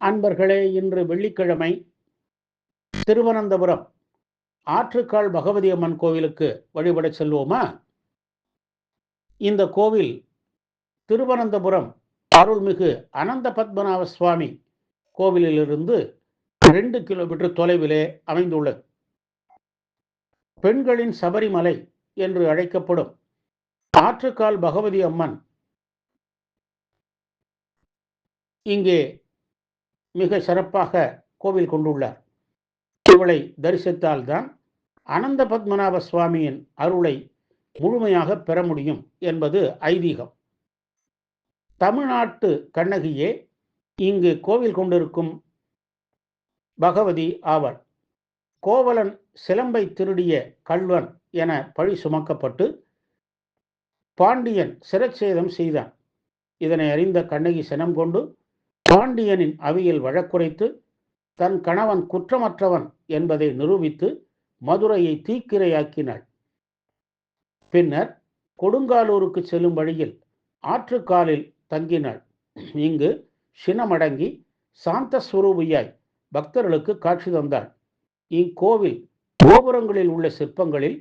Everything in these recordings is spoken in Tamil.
அன்பர்களே, இன்று வெள்ளிக்கிழமை திருவனந்தபுரம் ஆற்றுக்கால் பகவதி அம்மன் கோவிலுக்கு வழிபட செல்வோமா? இந்த கோவில் திருவனந்தபுரம் அருள்மிகு அனந்த பத்மநாப சுவாமி கோவிலிலிருந்து 2 கிலோமீட்டர் தொலைவிலே அமைந்துள்ளது. பெண்களின் சபரிமலை என்று அழைக்கப்படும் ஆற்றுக்கால் பகவதி அம்மன் இங்கே மிக சிறப்பாக கோவில் கொண்டுள்ளார். இவளை தரிசித்தால்தான் அனந்த பத்மநாப சுவாமியின் அருளை முழுமையாக பெற முடியும் என்பது ஐதீகம். தமிழ்நாட்டு கண்ணகியே இங்கு கோவில் கொண்டிருக்கும் பகவதி ஆவார். கோவலன் சிலம்பை திருடிய கள்வன் என பழி சுமக்கப்பட்டு பாண்டியன் சிரச்சேதம் செய்தான். இதனை அறிந்த கண்ணகி சினம் கொண்டு பாண்டியனின் அவையில் வழக்குரைத்து தன் கணவன் குற்றமற்றவன் என்பதை நிரூபித்து மதுரையை தீக்கிரையாக்கினாள். பின்னர் கொடுங்காலூருக்கு செல்லும் வழியில் ஆற்றுக்காலில் தங்கினாள். இங்கு சினமடங்கி சாந்த ஸ்வரூபியாய் பக்தர்களுக்கு காட்சி தந்தாள். இக்கோவில் கோபுரங்களில் உள்ள சிற்பங்களில்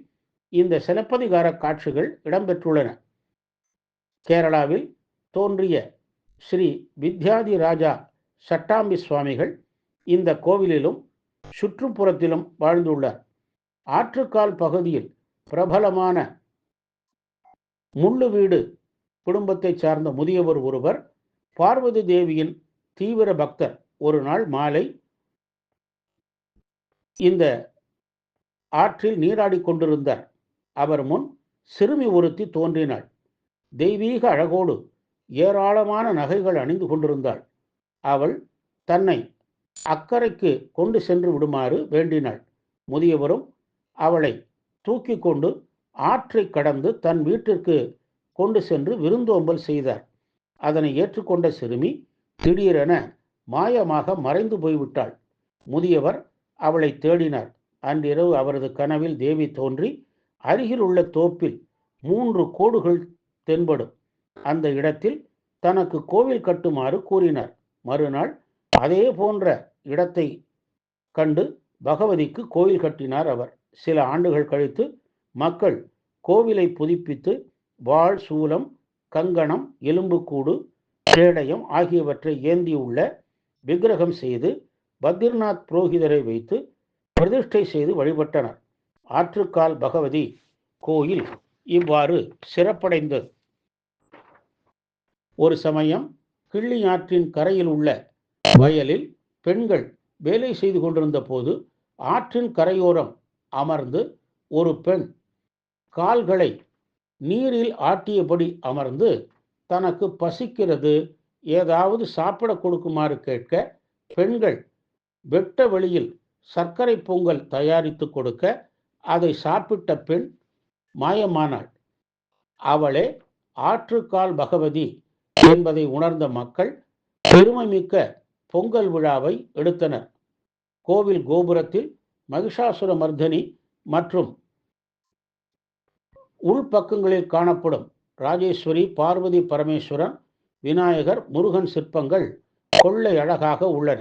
இந்த சிலப்பதிகார காட்சிகள் இடம்பெற்றுள்ளன. கேரளாவில் தோன்றிய ஸ்ரீ வித்யாதி ராஜா சட்டாம்பி சுவாமிகள் இந்த கோவிலிலும் சுற்றுப்புறத்திலும் வாழ்ந்துள்ளார். ஆற்றுக்கால் பகுதியில் பிரபலமான முள்ளு வீடு குடும்பத்தை சார்ந்த முதியவர் ஒருவர் பார்வதி தேவியின் தீவிர பக்தர். ஒரு நாள் மாலை இந்த ஆற்றில் நீராடி கொண்டிருந்தார். அவர் முன் சிறுமி ஒருத்தி தோன்றினாள். தெய்வீக அழகோடு ஏராளமான நகைகள் அணிந்து கொண்டிருந்தாள். அவள் தன்னை அக்கறைக்கு கொண்டு சென்று விடுமாறு வேண்டினாள். முதியவரும் அவளை தூக்கி கொண்டு ஆற்றை கடந்து தன் வீட்டிற்கு கொண்டு சென்று விருந்தோம்பல் செய்தார். அதனை ஏற்றுக்கொண்ட சிறுமி திடீரென மாயமாக மறைந்து போய்விட்டாள். முதியவர் அவளை தேடினார். அன்றிரவு அவரது கனவில் தேவி தோன்றி அருகில் உள்ள தோப்பில் 3 கோடுகள் தென்படும் அந்த இடத்தில் தனக்கு கோவில் கட்டுமாறு கூறினார். மறுநாள் அதே போன்ற இடத்தை கண்டு பகவதிக்கு கோவில் கட்டினார் அவர். சில ஆண்டுகள் கழித்து மக்கள் கோவிலை புதுப்பித்து வாள், சூலம், கங்கணம், எலும்புக்கூடு, கேடயம் ஆகியவற்றை ஏந்தியுள்ள விக்கிரகம் செய்து பத்ரிநாத் புரோகிதரை வைத்து பிரதிஷ்டை செய்து வழிபட்டனர். ஆற்றுக்கால் பகவதி கோயில் இவ்வாறு சிறப்படைந்தது. ஒரு சமயம் கிள்ளி ஆற்றின் கரையில் உள்ள வயலில் பெண்கள் வேலை செய்து கொண்டிருந்த போது ஆற்றின் கரையோரம் அமர்ந்து ஒரு பெண் கால்களை நீரில் ஆட்டியபடி அமர்ந்து தனக்கு பசிக்கிறது, ஏதாவது சாப்பிட கொடுக்குமாறு கேட்க பெண்கள் வெட்ட வெளியில் சர்க்கரை பொங்கல் தயாரித்து கொடுக்க அதை சாப்பிட்ட பெண் மாயமானாள். அவளே ஆற்றுக்கால் பகவதி என்பதை உணர்ந்த மக்கள் பெருமைமிக்க பொங்கல் விழாவை எடுத்தனர். கோவில் கோபுரத்தில் மகிஷாசுர மர்தனி மற்றும் உள்பக்கங்களில் காணப்படும் ராஜேஸ்வரி, பார்வதி பரமேஸ்வரன், விநாயகர், முருகன் சிற்பங்கள் கொள்ளை அழகாக உள்ளன.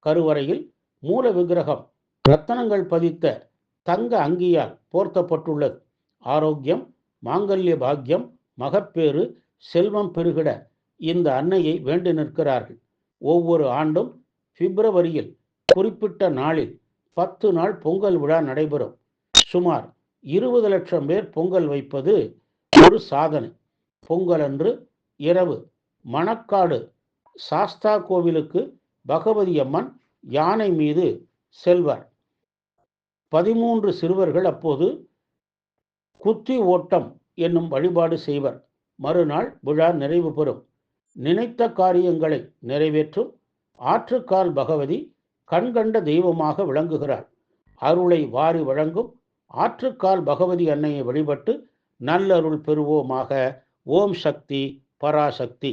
கருவறையில் மூல விக்கிரகம் ரத்தனங்கள் பதித்த தங்க அங்கியால் போர்த்தப்பட்டுள்ளது. ஆரோக்கியம், மாங்கல்ய பாக்கியம், மகப்பேறு, செல்வம் பெருகிட இந்த அன்னையை வேண்டி நிற்கிறார்கள். ஒவ்வொரு ஆண்டும் பிப்ரவரியில் குறிப்பிட்ட நாளில் 10 நாள் பொங்கல் விழா நடைபெறும். சுமார் 20 லட்சம் பேர் பொங்கல் வைப்பது ஒரு சாதனை. பொங்கல் அன்று இரவு மணக்காடு சாஸ்தா கோவிலுக்கு பகவதி அம்மன் யானை மீது செல்வார். 13 சிறுவர்கள் அப்போது குத்தி ஓட்டம் என்னும் வழிபாடு செய்வர். மறுநாள் விழா நிறைவு பெறும். நினைத்த காரியங்களை நிறைவேற்றும் ஆற்றுக்கால் பகவதி கண்கண்ட தெய்வமாக விளங்குகிறாள். அருளை வாரி வழங்கும் ஆற்றுக்கால் பகவதி அன்னையை வழிபட்டு நல்லருள் பெறுவோமாக. ஓம் சக்தி பராசக்தி.